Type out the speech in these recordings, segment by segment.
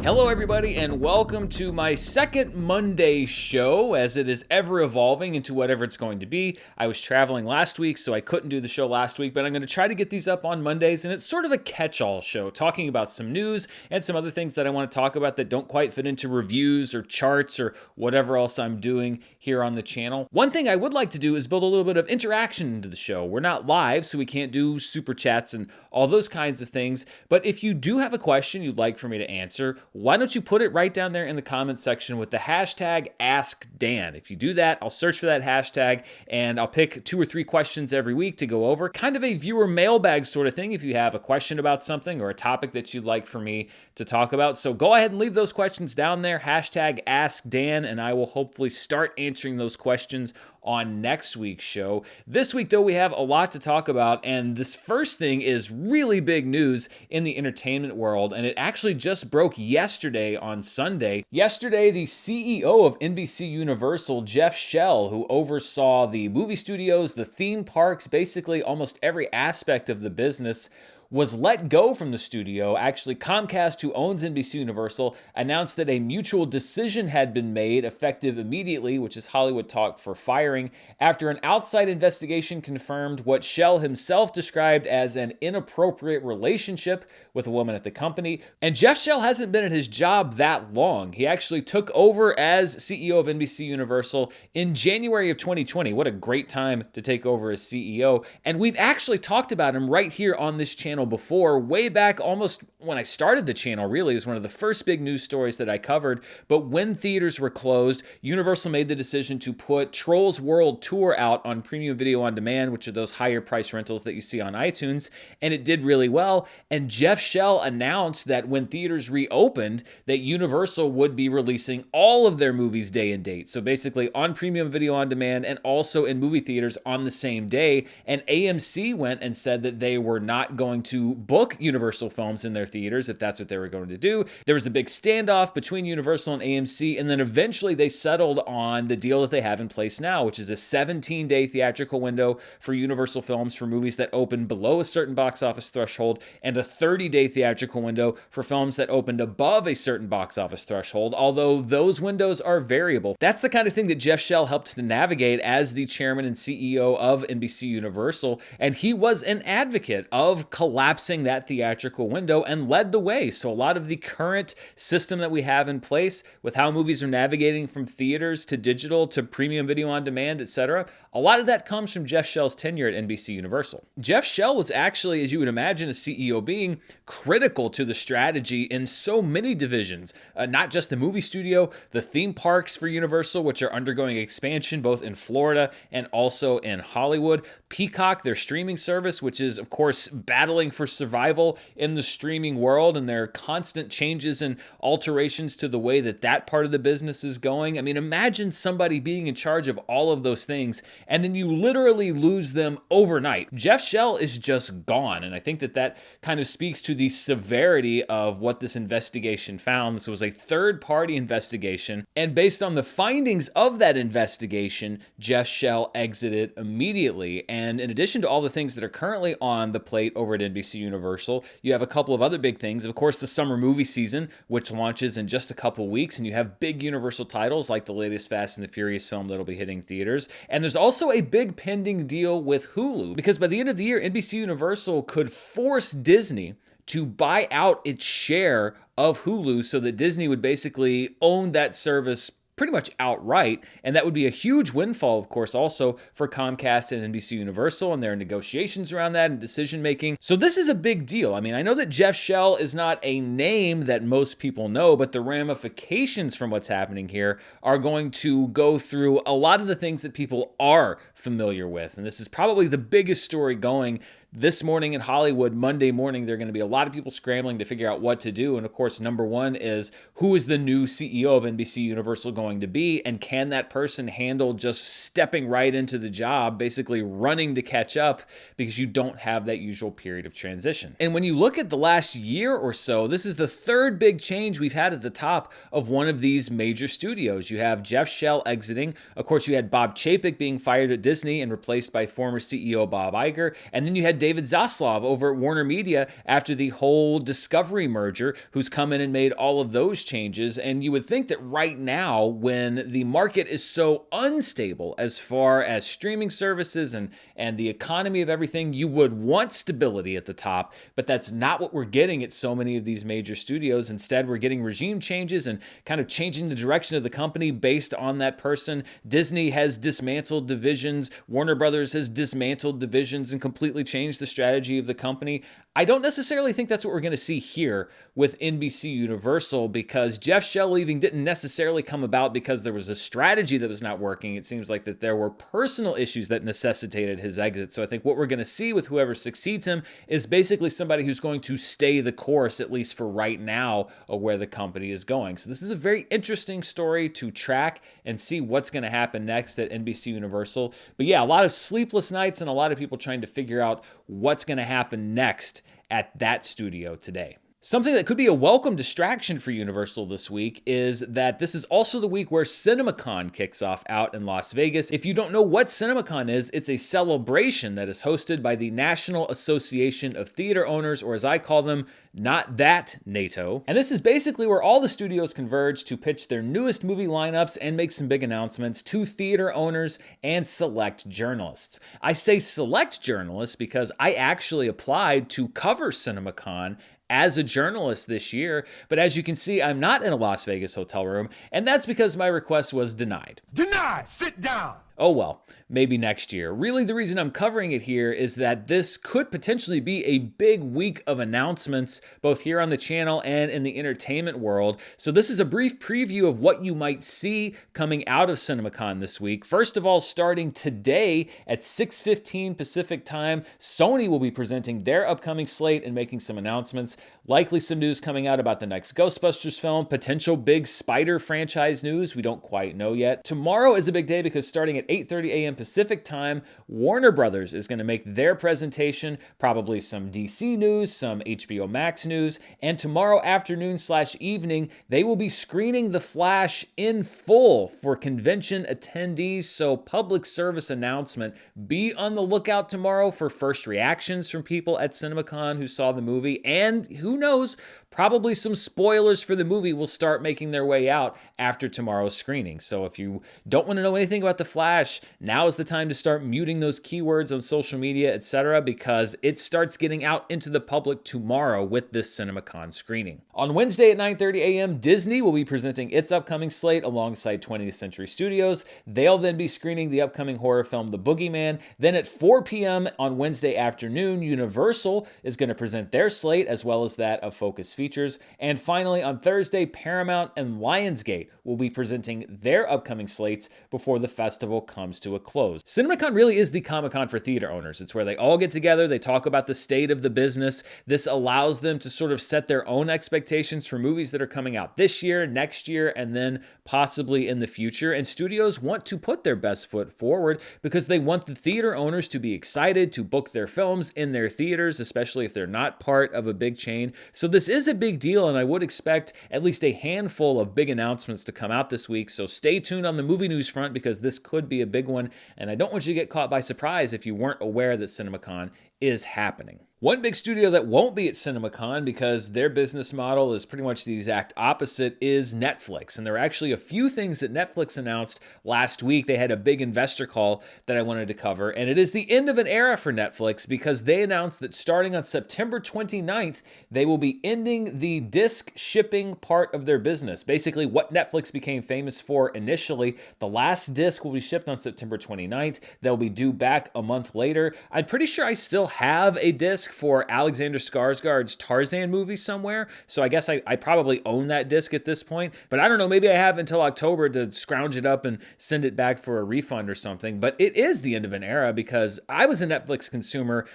Hello everybody and welcome to my second Monday show, as it is ever evolving into whatever it's going to be. I was traveling last week, so I couldn't do the show last week, but I'm going to try to get these up on Mondays, and it's sort of a catch-all show, talking about some news and some other things that I want to talk about that don't quite fit into reviews or charts or whatever else I'm doing here on the channel. One thing I would like to do is build a little bit of interaction into the show. We're not live, so we can't do super chats and all those kinds of things, but if you do have a question you'd like for me to answer, why don't you put it right down there in the comments section with the hashtag AskDan. If you do that, I'll search for that hashtag and I'll pick 2 or 3 questions every week to go over. Kind of a viewer mailbag sort of thing if you have a question about something or a topic that you'd like for me to talk about. So go ahead and leave those questions down there, hashtag AskDan, and I will hopefully start answering those questions on next week's show. This week, though, we have a lot to talk about, and this first thing is really big news in the entertainment world, and it actually just broke yesterday on Sunday. Yesterday, the CEO of NBCUniversal, Jeff Shell, who oversaw the movie studios, the theme parks, basically almost every aspect of the business, was let go from the studio. Actually, Comcast, who owns NBCUniversal, announced that a mutual decision had been made effective immediately, which is Hollywood talk for firing, after an outside investigation confirmed what Shell himself described as an inappropriate relationship with a woman at the company. And Jeff Shell hasn't been at his job that long. He actually took over as CEO of NBCUniversal in January of 2020. What a great time to take over as CEO. And we've actually talked about him right here on this channel before, way back almost when I started the channel. Really, it was one of the first big news stories that I covered. But when theaters were closed, Universal made the decision to put Trolls World Tour out on premium video on demand, which are those higher price rentals that you see on iTunes, and it did really well. And Jeff Shell announced that when theaters reopened, that Universal would be releasing all of their movies day and date. So basically on premium video on demand and also in movie theaters on the same day. And AMC went and said that they were not going to book Universal films in their theaters if that's what they were going to do. There was a big standoff between Universal and AMC, and then eventually they settled on the deal that they have in place now, which is a 17-day theatrical window for Universal films for movies that open below a certain box office threshold, and a 30-day theatrical window for films that opened above a certain box office threshold, although those windows are variable. That's the kind of thing that Jeff Shell helped to navigate as the chairman and CEO of NBCUniversal, and he was an advocate of collapsing that theatrical window and led the way. So a lot of the current system that we have in place with how movies are navigating from theaters to digital to premium video on demand, etc., a lot of that comes from Jeff Shell's tenure at NBCUniversal. Jeff Shell was actually, as you would imagine a CEO being, critical to the strategy in so many divisions, not just the movie studio, the theme parks for Universal, which are undergoing expansion both in Florida and also in Hollywood, Peacock, their streaming service, which is of course battling for survival in the streaming world, and there are constant changes and alterations to the way that that part of the business is going. I mean, imagine somebody being in charge of all of those things, and then you literally lose them overnight. Jeff Shell is just gone, and I think that that kind of speaks to the severity of what this investigation found. This was a third-party investigation, and based on the findings of that investigation, Jeff Shell exited immediately. And in addition to all the things that are currently on the plate over at NBCUniversal, you have a couple of other big things. Of course, the summer movie season, which launches in just a couple weeks, and you have big Universal titles like the latest Fast and the Furious film that'll be hitting theaters. And there's also a big pending deal with Hulu, because by the end of the year, NBCUniversal could force Disney to buy out its share of Hulu so that Disney would basically own that service pretty much outright, and that would be a huge windfall, of course, also for Comcast and NBCUniversal, and there are negotiations around that and decision-making. So this is a big deal. I mean, I know that Jeff Shell is not a name that most people know, but the ramifications from what's happening here are going to go through a lot of the things that people are familiar with, and this is probably the biggest story going this morning in Hollywood. Monday morning, there are going to be a lot of people scrambling to figure out what to do. And of course, number one is, who is the new CEO of NBCUniversal going to be? And can that person handle just stepping right into the job, basically running to catch up, because you don't have that usual period of transition? And when you look at the last year or so, this is the third big change we've had at the top of one of these major studios. You have Jeff Shell exiting. Of course, you had Bob Chapek being fired at Disney and replaced by former CEO Bob Iger. And then you had David Zaslav over at Warner Media after the whole Discovery merger, who's come in and made all of those changes. And you would think that right now, when the market is so unstable as far as streaming services and the economy of everything, you would want stability at the top, but that's not what we're getting at so many of these major studios. Instead, we're getting regime changes and kind of changing the direction of the company based on that person. Disney has dismantled divisions. Warner Brothers has dismantled divisions and completely changed the strategy of the company. I don't necessarily think that's what we're going to see here with NBC Universal, because Jeff Shell leaving didn't necessarily come about because there was a strategy that was not working. It seems like that there were personal issues that necessitated his exit. So I think what we're going to see with whoever succeeds him is basically somebody who's going to stay the course, at least for right now, of where the company is going. So this is a very interesting story to track and see what's going to happen next at NBC Universal. But yeah, a lot of sleepless nights and a lot of people trying to figure out what's going to happen next at that studio today. Something that could be a welcome distraction for Universal this week is that this is also the week where CinemaCon kicks off out in Las Vegas. If you don't know what CinemaCon is, it's a celebration that is hosted by the National Association of Theater Owners, or as I call them, Not That NATO. And this is basically where all the studios converge to pitch their newest movie lineups and make some big announcements to theater owners and select journalists. I say select journalists because I actually applied to cover CinemaCon as a journalist this year, but as you can see, I'm not in a Las Vegas hotel room, and that's because my request was denied. Denied! Sit down! Oh well, maybe next year. Really, the reason I'm covering it here is that this could potentially be a big week of announcements, both here on the channel and in the entertainment world. So this is a brief preview of what you might see coming out of CinemaCon this week. First of all, starting today at 6:15 Pacific time, Sony will be presenting their upcoming slate and making some announcements. Likely some news coming out about the next Ghostbusters film, potential big Spider franchise news, we don't quite know yet. Tomorrow is a big day because starting at 8:30 a.m. Pacific time, Warner Brothers is going to make their presentation, probably some DC news, some HBO Max news, and tomorrow afternoon/evening, they will be screening The Flash in full for convention attendees, so public service announcement. Be on the lookout tomorrow for first reactions from people at CinemaCon who saw the movie, and who knows, probably some spoilers for the movie will start making their way out after tomorrow's screening. So if you don't want to know anything about The Flash, now is the time to start muting those keywords on social media, etc., because it starts getting out into the public tomorrow with this CinemaCon screening. On Wednesday at 9:30 a.m., Disney will be presenting its upcoming slate alongside 20th Century Studios. They'll then be screening the upcoming horror film The Boogeyman. Then at 4 p.m. on Wednesday afternoon, Universal is going to present their slate as well as that of Focus Features. And finally, on Thursday, Paramount and Lionsgate will be presenting their upcoming slates before the festival comes to a close. CinemaCon really is the Comic-Con for theater owners. It's where they all get together, they talk about the state of the business. This allows them to sort of set their own expectations for movies that are coming out this year, next year, and then possibly in the future. And studios want to put their best foot forward because they want the theater owners to be excited to book their films in their theaters, especially if they're not part of a big chain. So this is a big deal, and I would expect at least a handful of big announcements to come out this week. So stay tuned on the movie news front because this could be a big one, and I don't want you to get caught by surprise if you weren't aware that CinemaCon is happening. One big studio that won't be at CinemaCon because their business model is pretty much the exact opposite is Netflix. And there were actually a few things that Netflix announced last week. They had a big investor call that I wanted to cover, and it is the end of an era for Netflix because they announced that starting on September 29th, they will be ending the disc shipping part of their business. Basically, what Netflix became famous for initially, the last disc will be shipped on September 29th. They'll be due back a month later. I'm pretty sure I still have a disc for Alexander Skarsgård's Tarzan movie somewhere, so I guess I probably own that disc at this point, but I don't know, maybe I have until October to scrounge it up and send it back for a refund or something. But it is the end of an era because I was a Netflix consumer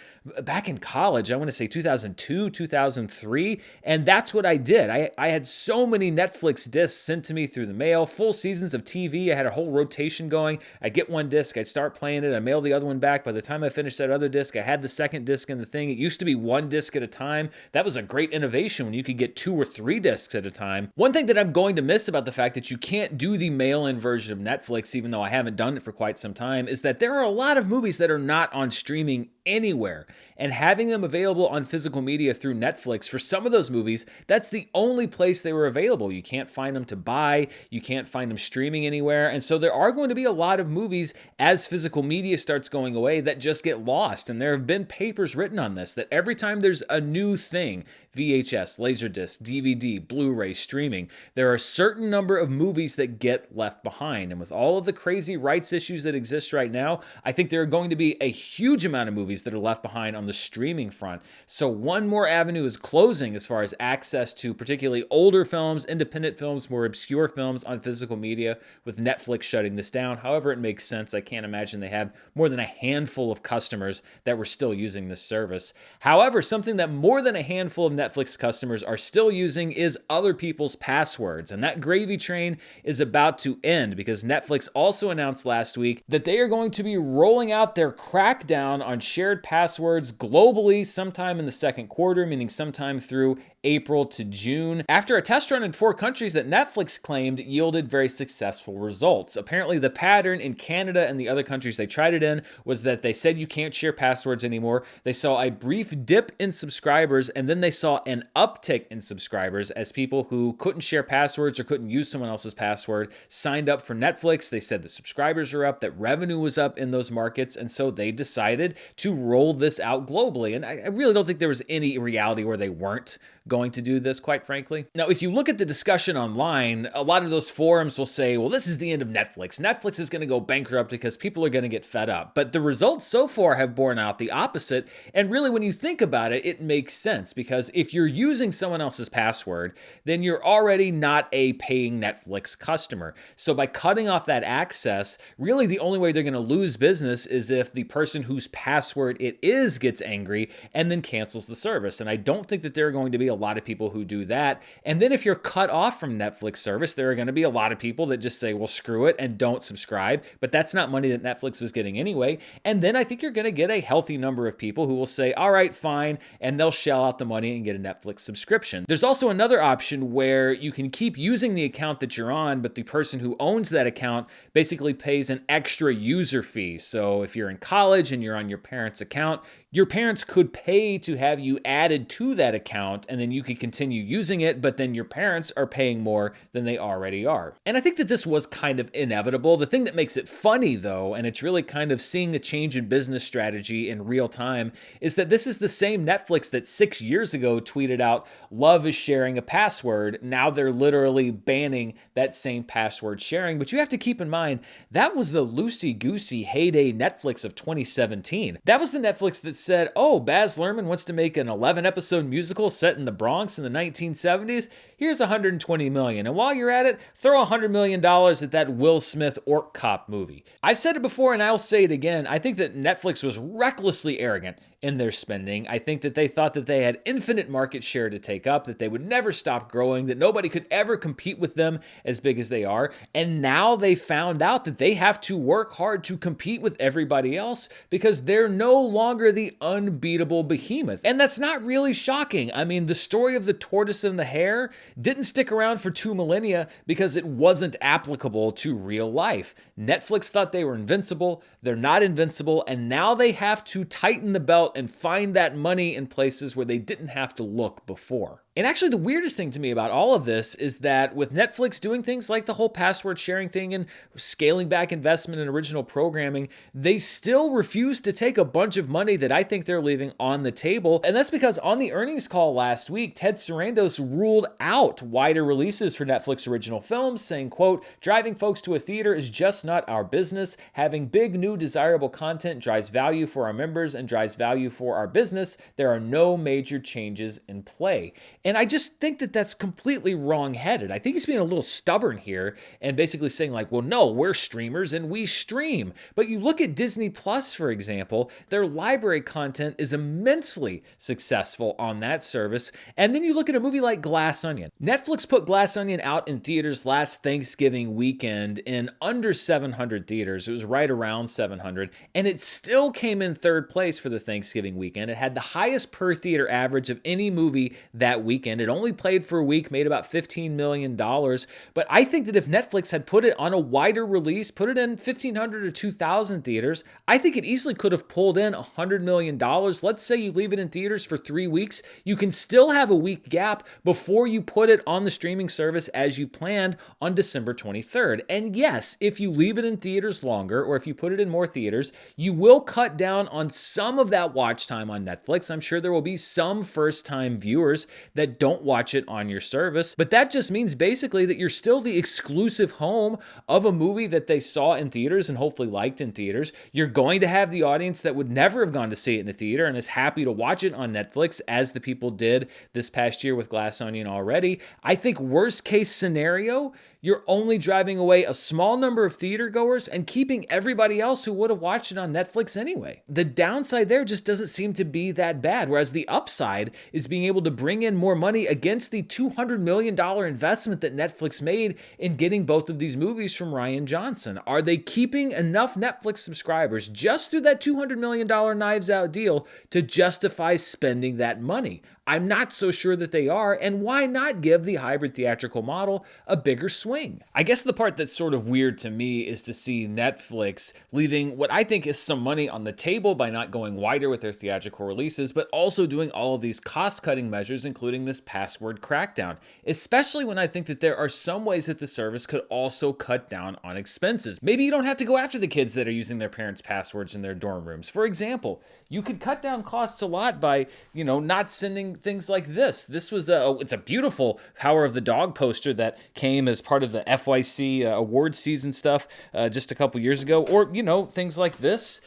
back in college, I want to say 2002, 2003, and that's what I did. I had so many Netflix discs sent to me through the mail, full seasons of TV. I had a whole rotation going. I'd get one disc, I'd start playing it, I'd mail the other one back. By the time I finished that other disc, I had the second disc in the thing. It used to be one disc at a time. That was a great innovation when you could get 2 or 3 discs at a time. One thing that I'm going to miss about the fact that you can't do the mail-in version of Netflix, even though I haven't done it for quite some time, is that there are a lot of movies that are not on streaming anywhere. And having them available on physical media through Netflix for some of those movies, that's the only place they were available. You can't find them to buy, you can't find them streaming anywhere. And so there are going to be a lot of movies as physical media starts going away that just get lost. And there have been papers written on this, that every time there's a new thing, VHS, Laserdisc, DVD, Blu-ray, streaming, there are a certain number of movies that get left behind. And with all of the crazy rights issues that exist right now, I think there are going to be a huge amount of movies that are left behind on the streaming front. So one more avenue is closing as far as access to particularly older films, independent films, more obscure films on physical media, with Netflix shutting this down. However, it makes sense. I can't imagine they have more than a handful of customers that were still using this service. However, something that more than a handful of Netflix customers are still using is other people's passwords. And that gravy train is about to end, because Netflix also announced last week that they are going to be rolling out their crackdown on shared passwords globally sometime in the second quarter, meaning sometime through April to June, after a test run in 4 countries that Netflix claimed yielded very successful results. Apparently, the pattern in Canada and the other countries they tried it in was that they said you can't share passwords anymore. They saw a brief dip in subscribers, and then they saw an uptick in subscribers as people who couldn't share passwords or couldn't use someone else's password signed up for Netflix. They said the subscribers are up, that revenue was up in those markets, and so they decided to roll this out globally. And I really don't think there was any reality where they weren't going to do this, quite frankly. Now, if you look at the discussion online, a lot of those forums will say, well, this is the end of Netflix. Netflix is going to go bankrupt because people are going to get fed up. But the results so far have borne out the opposite. And really, when you think about it, it makes sense, because if you're using someone else's password, then you're already not a paying Netflix customer. So by cutting off that access, really the only way they're going to lose business is if the person whose password it is gets angry and then cancels the service. And I don't think that there are going to be a lot of people who do that. And then if you're cut off from Netflix service, there are going to be a lot of people that just say, well, screw it, and don't subscribe. But that's not money that Netflix was getting anyway. And then I think you're going to get a healthy number of people who will say, all right, fine, and they'll shell out the money and get a Netflix subscription. There's also another option where you can keep using the account that you're on, but the person who owns that account basically pays an extra user fee. So if you're in college and you're on your parents' account, your parents could pay to have you added to that account, and then you could continue using it, but then your parents are paying more than they already are. And I think that this was kind of inevitable. The thing that makes it funny, though, and it's really kind of seeing the change in business strategy in real time, is that this is the same Netflix that 6 years ago tweeted out, love is sharing a password. Now they're literally banning that same password sharing. But you have to keep in mind, that was the loosey-goosey heyday Netflix of 2017. That was the Netflix that said, oh, Baz Luhrmann wants to make an 11-episode musical set in the Bronx in the 1970s. Here's $120 million. And while you're at it, throw $100 million at that Will Smith Orc Cop movie. I've said it before and I'll say it again. I think that Netflix was recklessly arrogant in their spending. I think that they thought that they had infinite market share to take up, that they would never stop growing, that nobody could ever compete with them as big as they are. And now they found out that they have to work hard to compete with everybody else because they're no longer the unbeatable behemoth. And that's not really shocking. I mean, the story of the tortoise and the hare didn't stick around for 2 millennia because it wasn't applicable to real life. Netflix thought they were invincible. They're not invincible. And now they have to tighten the belt and find that money in places where they didn't have to look before. And actually, the weirdest thing to me about all of this is that with Netflix doing things like the whole password sharing thing and scaling back investment in original programming, they still refuse to take a bunch of money that I think they're leaving on the table. And that's because on the earnings call last week, Ted Sarandos ruled out wider releases for Netflix original films, saying, quote, driving folks to a theater is just not our business. Having big, new, desirable content drives value for our members and drives value for our business. There are no major changes in play. And I just think that that's completely wrong-headed. I think he's being a little stubborn here and basically saying like, well, no, we're streamers and we stream. But you look at Disney Plus, for example, their library content is immensely successful on that service. And then you look at a movie like Glass Onion. Netflix put Glass Onion out in theaters last Thanksgiving weekend in under 700 theaters. It was right around 700. And it still came in third place for the Thanksgiving weekend. It had the highest per theater average of any movie that weekend. It only played for a week, made about $15 million. But I think that if Netflix had put it on a wider release, put it in 1,500 or 2,000 theaters, I think it easily could have pulled in $100 million. Let's say you leave it in theaters for 3 weeks. You can still have a week gap before you put it on the streaming service as you planned on December 23rd. And yes, if you leave it in theaters longer, or if you put it in more theaters, you will cut down on some of that watch time on Netflix. I'm sure there will be some first-time viewers that don't watch it on your service, but that just means basically that you're still the exclusive home of a movie that they saw in theaters and hopefully liked in theaters. You're going to have the audience that would never have gone to see it in a theater and is happy to watch it on Netflix, as the people did this past year with Glass Onion already. I think worst case scenario, you're only driving away a small number of theater goers and keeping everybody else who would have watched it on Netflix anyway. The downside there just doesn't seem to be that bad, whereas the upside is being able to bring in more money against the $200 million investment that Netflix made in getting both of these movies from Rian Johnson. Are they keeping enough Netflix subscribers just through that $200 million Knives Out deal to justify spending that money? I'm not so sure that they are, and why not give the hybrid theatrical model a bigger swing? I guess the part that's sort of weird to me is to see Netflix leaving what I think is some money on the table by not going wider with their theatrical releases, but also doing all of these cost-cutting measures, including this password crackdown, especially when I think that there are some ways that the service could also cut down on expenses. Maybe you don't have to go after the kids that are using their parents' passwords in their dorm rooms. For example, you could cut down costs a lot by, not sending things like this. This was it's a beautiful Power of the Dog poster that came as part of the FYC award season stuff just a couple years ago. Or, things like this.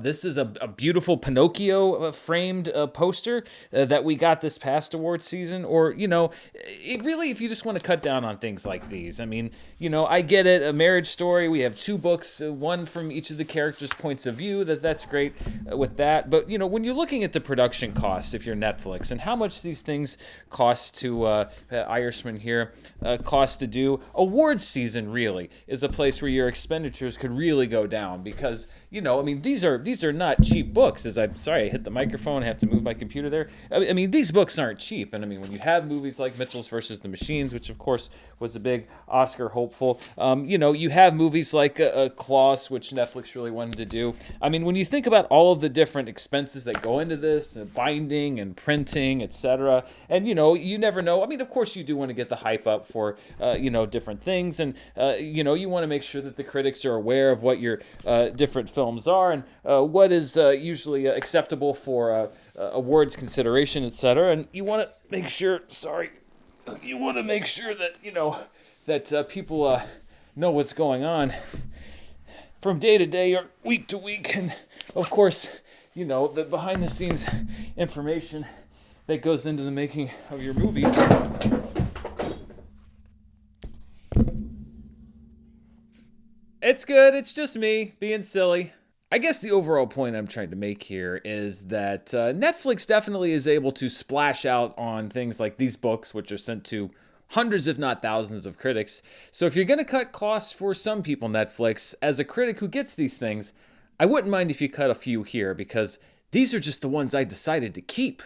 This is a beautiful Pinocchio framed poster that we got this past award season. Or, it really, if you just want to cut down on things like these. I mean, I get it. A Marriage Story. We have 2 books, one from each of the characters' points of view. That's great with that. But, when you're looking at the production costs, if you're Netflix, and how much these things cost to, Irishman here, cost to do, awards season really is a place where your expenditures could really go down because, these are not cheap books. Sorry, I hit the microphone, I have to move my computer there. I mean, these books aren't cheap. And when you have movies like Mitchell's versus the Machines, which of course was a big Oscar hopeful, you have movies like Klaus, which Netflix really wanted to do. When you think about all of the different expenses that go into this, binding and printing, etc., and you never know. Of course you do want to get the hype up for different things, and you want to make sure that the critics are aware of what your different films are and what is usually acceptable for awards consideration, etc. And you want to make sure. You want to make sure that that people know what's going on from day to day or week to week, and of course, the behind the scenes information that goes into the making of your movies. It's good. It's just me being silly. I guess the overall point I'm trying to make here is that Netflix definitely is able to splash out on things like these books, which are sent to hundreds, if not thousands, of critics. So if you're going to cut costs for some people, Netflix, as a critic who gets these things, I wouldn't mind if you cut a few here, because these are just the ones I decided to keep.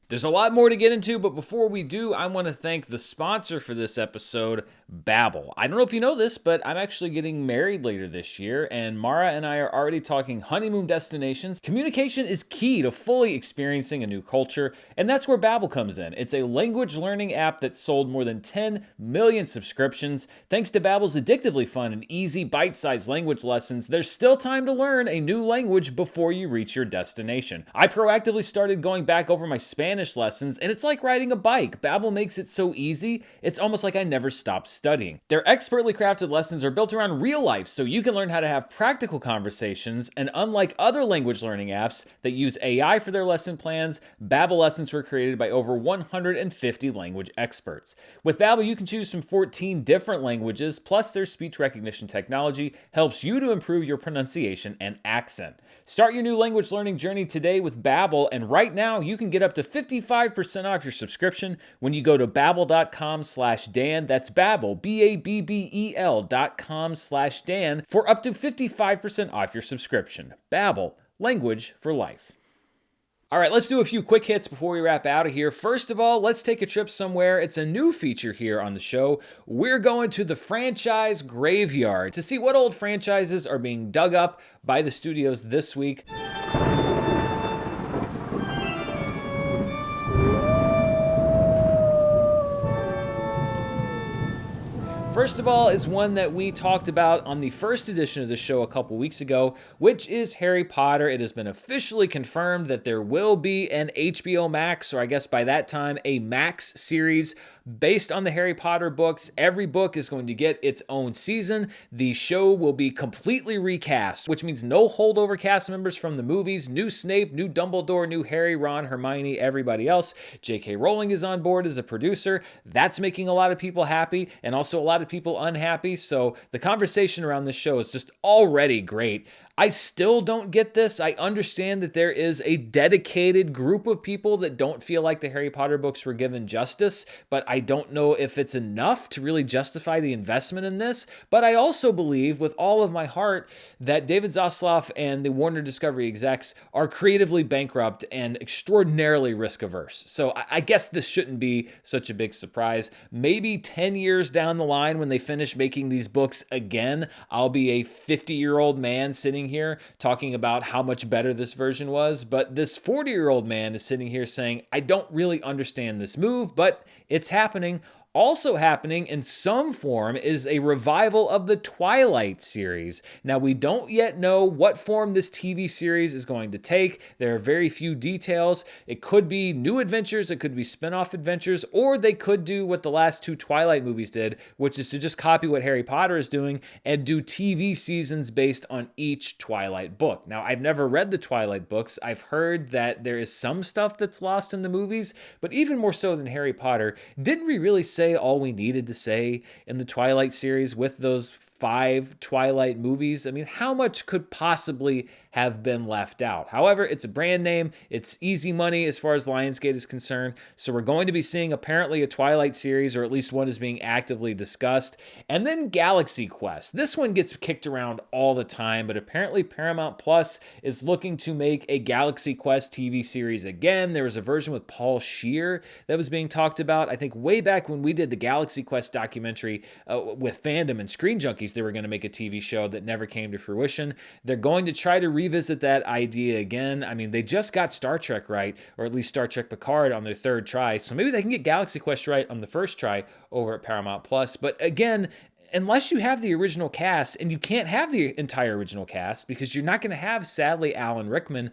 There's a lot more to get into, but before we do, I want to thank the sponsor for this episode, Babbel. I don't know if you know this, but I'm actually getting married later this year, and Mara and I are already talking honeymoon destinations. Communication is key to fully experiencing a new culture, and that's where Babbel comes in. It's a language learning app that sold more than 10 million subscriptions. Thanks to Babbel's addictively fun and easy bite-sized language lessons, there's still time to learn a new language before you reach your destination. I proactively started going back over my Spanish lessons, and it's like riding a bike. Babbel makes it so easy, it's almost like I never stopped studying. Their expertly crafted lessons are built around real life, so you can learn how to have practical conversations, and unlike other language learning apps that use AI for their lesson plans, Babbel lessons were created by over 150 language experts. With Babbel, you can choose from 14 different languages, plus their speech recognition technology helps you to improve your pronunciation and accent. Start your new language learning journey today with Babbel, and right now you can get up to 55% off your subscription when you go to babbel.com/Dan. That's Babbel, BABBEL.com/Dan for up to 55% off your subscription. Babbel, language for life. All right, let's do a few quick hits before we wrap out of here. First of all, let's take a trip somewhere. It's a new feature here on the show. We're going to the franchise graveyard to see what old franchises are being dug up by the studios this week. First of all, it's one that we talked about on the first edition of the show a couple weeks ago, which is Harry Potter. It has been officially confirmed that there will be an HBO Max, or I guess by that time, a Max series based on the Harry Potter books. Every book is going to get its own season. The show will be completely recast, which means no holdover cast members from the movies. New Snape, new Dumbledore, new Harry, Ron, Hermione, everybody else. J.K. Rowling is on board as a producer. That's making a lot of people happy and also a lot of people unhappy. So the conversation around this show is just already great. I still don't get this. I understand that there is a dedicated group of people that don't feel like the Harry Potter books were given justice, but I don't know if it's enough to really justify the investment in this. But I also believe with all of my heart that David Zaslav and the Warner Discovery execs are creatively bankrupt and extraordinarily risk averse. So I guess this shouldn't be such a big surprise. Maybe 10 years down the line when they finish making these books again, I'll be a 50-year-old man sitting here talking about how much better this version was, but this 40-year-old man is sitting here saying, I don't really understand this move, but it's happening. Also happening in some form is a revival of the Twilight series. Now, we don't yet know what form this TV series is going to take. There are very few details. It could be new adventures, it could be spin-off adventures, or they could do what the last two Twilight movies did, which is to just copy what Harry Potter is doing and do TV seasons based on each Twilight book. Now, I've never read the Twilight books. I've heard that there is some stuff that's lost in the movies, but even more so than Harry Potter, didn't we really say all we needed to say in the Twilight series with those 5 Twilight movies? I mean, how much could possibly have been left out? However, it's a brand name. It's easy money as far as Lionsgate is concerned. So we're going to be seeing apparently a Twilight series, or at least one is being actively discussed. And then Galaxy Quest. This one gets kicked around all the time, but apparently Paramount Plus is looking to make a Galaxy Quest TV series again. There was a version with Paul Scheer that was being talked about. I think way back when we did the Galaxy Quest documentary with Fandom and Screen Junkies, they were going to make a TV show that never came to fruition. They're going to try to revisit that idea again. I mean, they just got Star Trek right, or at least Star Trek Picard on their third try. So maybe they can get Galaxy Quest right on the first try over at Paramount Plus. But again, unless you have the original cast, and you can't have the entire original cast because you're not going to have, sadly, Alan Rickman,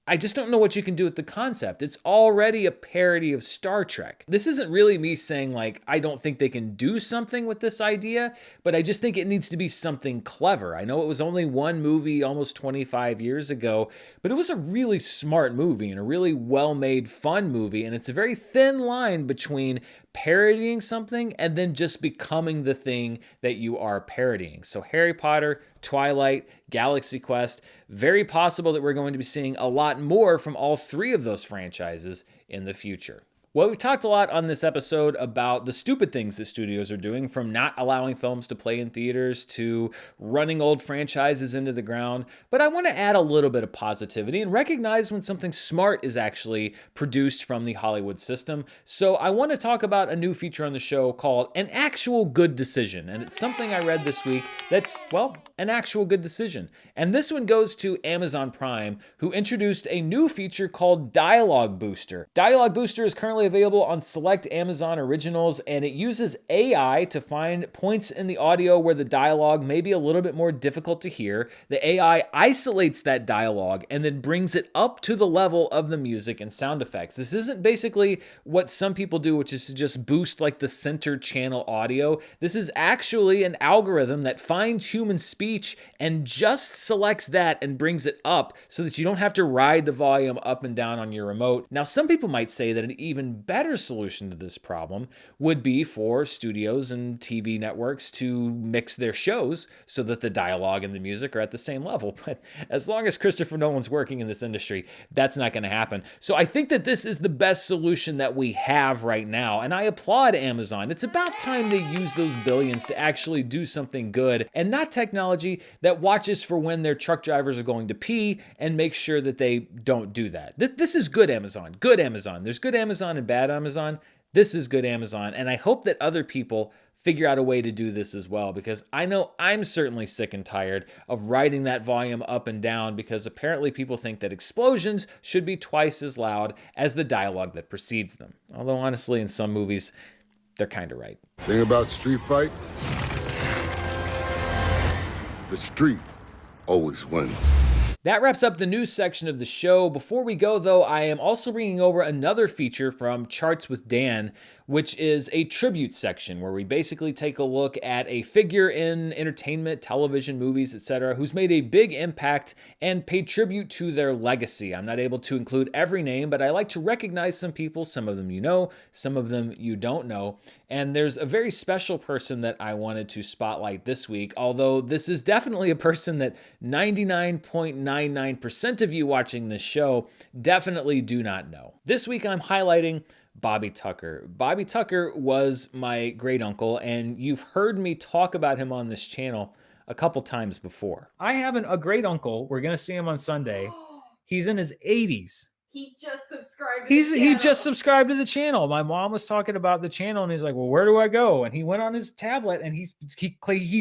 I just don't know what you can do with the concept. It's already a parody of Star Trek. This isn't really me saying, like, I don't think they can do something with this idea, but I just think it needs to be something clever. I know it was only one movie almost 25 years ago, but it was a really smart movie and a really well-made, fun movie, and it's a very thin line between parodying something and then just becoming the thing that you are parodying. So Harry Potter, Twilight, Galaxy Quest, very possible that we're going to be seeing a lot more from all 3 of those franchises in the future. Well, we've talked a lot on this episode about the stupid things that studios are doing, from not allowing films to play in theaters to running old franchises into the ground. But I want to add a little bit of positivity and recognize when something smart is actually produced from the Hollywood system. So I want to talk about a new feature on the show called An Actual Good Decision. And it's something I read this week that's, well, an actual good decision. And this one goes to Amazon Prime, who introduced a new feature called Dialogue Booster. Dialogue Booster is currently available on select Amazon originals, and it uses AI to find points in the audio where the dialogue may be a little bit more difficult to hear. The AI isolates that dialogue and then brings it up to the level of the music and sound effects. This isn't basically what some people do, which is to just boost like the center channel audio. This is actually an algorithm that finds human speech and just selects that and brings it up so that you don't have to ride the volume up and down on your remote. Now, some people might say that it even even better solution to this problem would be for studios and TV networks to mix their shows so that the dialogue and the music are at the same level. But as long as Christopher Nolan's working in this industry, that's not going to happen. So I think that this is the best solution that we have right now, and I applaud Amazon. It's about time they use those billions to actually do something good and not technology that watches for when their truck drivers are going to pee and make sure that they don't do that. This is good Amazon. Good Amazon. There's good Amazon and bad Amazon. This is good Amazon. And I hope that other people figure out a way to do this as well, because I know I'm certainly sick and tired of writing that volume up and down, because apparently people think that explosions should be twice as loud as the dialogue that precedes them. Although honestly, in some movies, they're kind of right. Thing about street fights, the street always wins. That wraps up the news section of the show. Before we go, though, I am also bringing over another feature from Charts with Dan, which is a tribute section where we basically take a look at a figure in entertainment, television, movies, etc., who's made a big impact and paid tribute to their legacy. I'm not able to include every name, but I like to recognize some people. Some of them you know, some of them you don't know. And there's a very special person that I wanted to spotlight this week, although this is definitely a person that 99.99% of you watching this show definitely do not know. This week I'm highlighting Bobby Tucker. Bobby Tucker was my great uncle, and you've heard me talk about him on this channel a couple times before. I have a great uncle. We're going to see him on Sunday. He's in his 80s. He just subscribed to the channel. He just subscribed to the channel. My mom was talking about the channel, and he's like, well, where do I go? And he went on his tablet, and he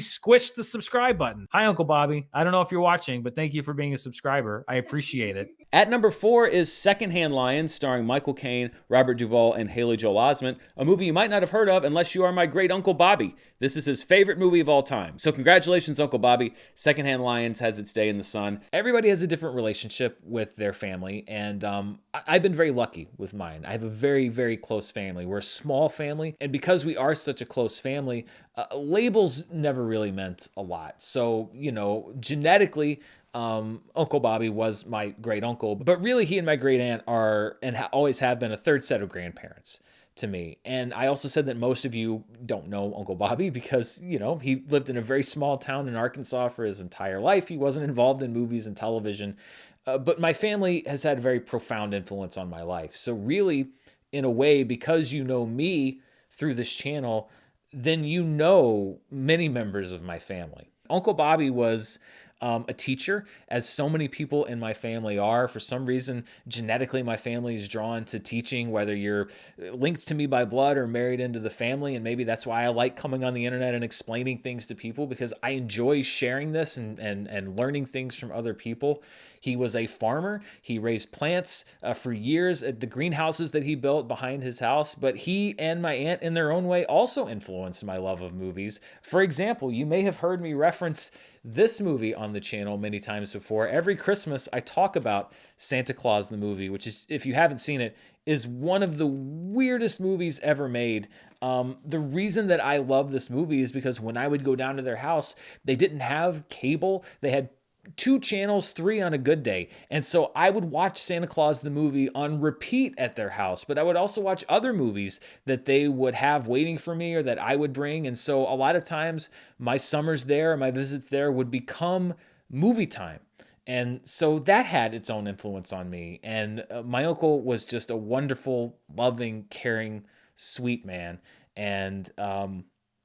squished the subscribe button. Hi, Uncle Bobby. I don't know if you're watching, but thank you for being a subscriber. I appreciate it. At number 4 is Secondhand Lions, starring Michael Caine, Robert Duvall, and Haley Joel Osment, a movie you might not have heard of unless you are my great Uncle Bobby. This is his favorite movie of all time. So congratulations, Uncle Bobby. Secondhand Lions has its day in the sun. Everybody has a different relationship with their family, and I've been very lucky with mine. I have a very, very close family. We're a small family, and because we are such a close family, labels never really meant a lot. So, you know, genetically, Uncle Bobby was my great uncle, but really he and my great aunt are and always have been a third set of grandparents to me. And I also said that most of you don't know Uncle Bobby because, you know, he lived in a very small town in Arkansas for his entire life. He wasn't involved in movies and television, but my family has had a very profound influence on my life. So really, in a way, because you know me through this channel, then you know many members of my family. Uncle Bobby was a teacher, as so many people in my family are. For some reason, genetically, my family is drawn to teaching, whether you're linked to me by blood or married into the family. And maybe that's why I like coming on the internet and explaining things to people, because I enjoy sharing this and learning things from other people. He was a farmer. He raised plants for years at the greenhouses that he built behind his house. But he and my aunt, in their own way, also influenced my love of movies. For example, you may have heard me reference this movie on the channel many times before. Every Christmas, I talk about Santa Claus the movie, which is, if you haven't seen it, is one of the weirdest movies ever made. The reason that I love this movie is because when I would go down to their house, they didn't have cable. They had 2 channels, 3 on a good day. And so I would watch Santa Claus the movie on repeat at their house, but I would also watch other movies that they would have waiting for me or that I would bring. And so a lot of times my summers there, my visits there would become movie time. And so that had its own influence on me. And my uncle was just a wonderful, loving, caring, sweet man. And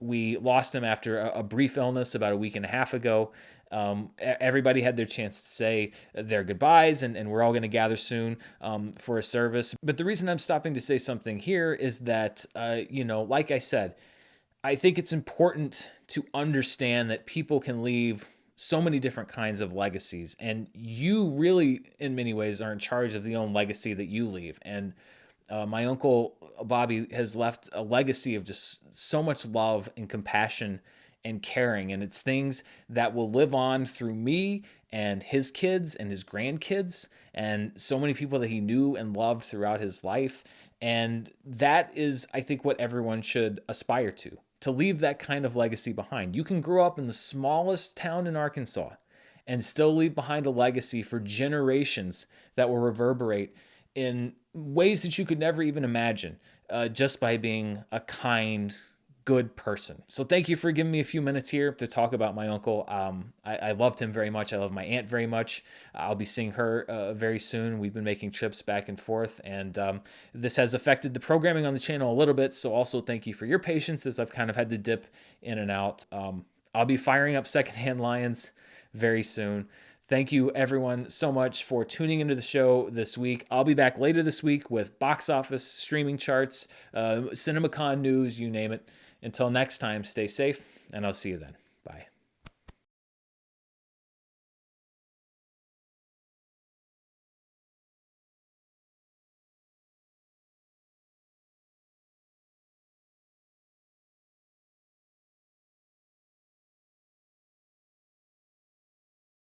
we lost him after a brief illness about a week and a half ago. Everybody had their chance to say their goodbyes, and we're all going to gather soon for a service. But the reason I'm stopping to say something here is that, like I said, I think it's important to understand that people can leave so many different kinds of legacies, and you really, in many ways, are in charge of the own legacy that you leave. And my uncle Bobby has left a legacy of just so much love and compassion and caring, and it's things that will live on through me and his kids and his grandkids and so many people that he knew and loved throughout his life. And that is, I think, what everyone should aspire to leave that kind of legacy behind. You can grow up in the smallest town in Arkansas and still leave behind a legacy for generations that will reverberate in ways that you could never even imagine, just by being a kind, good person. So thank you for giving me a few minutes here to talk about my uncle. I loved him very much. I love my aunt very much. I'll be seeing her very soon. We've been making trips back and forth, and this has affected the programming on the channel a little bit. So also thank you for your patience as I've kind of had to dip in and out. I'll be firing up Secondhand Lions very soon. Thank you, everyone, so much for tuning into the show this week. I'll be back later this week with box office, streaming charts, CinemaCon news, you name it. Until next time, stay safe, and I'll see you then.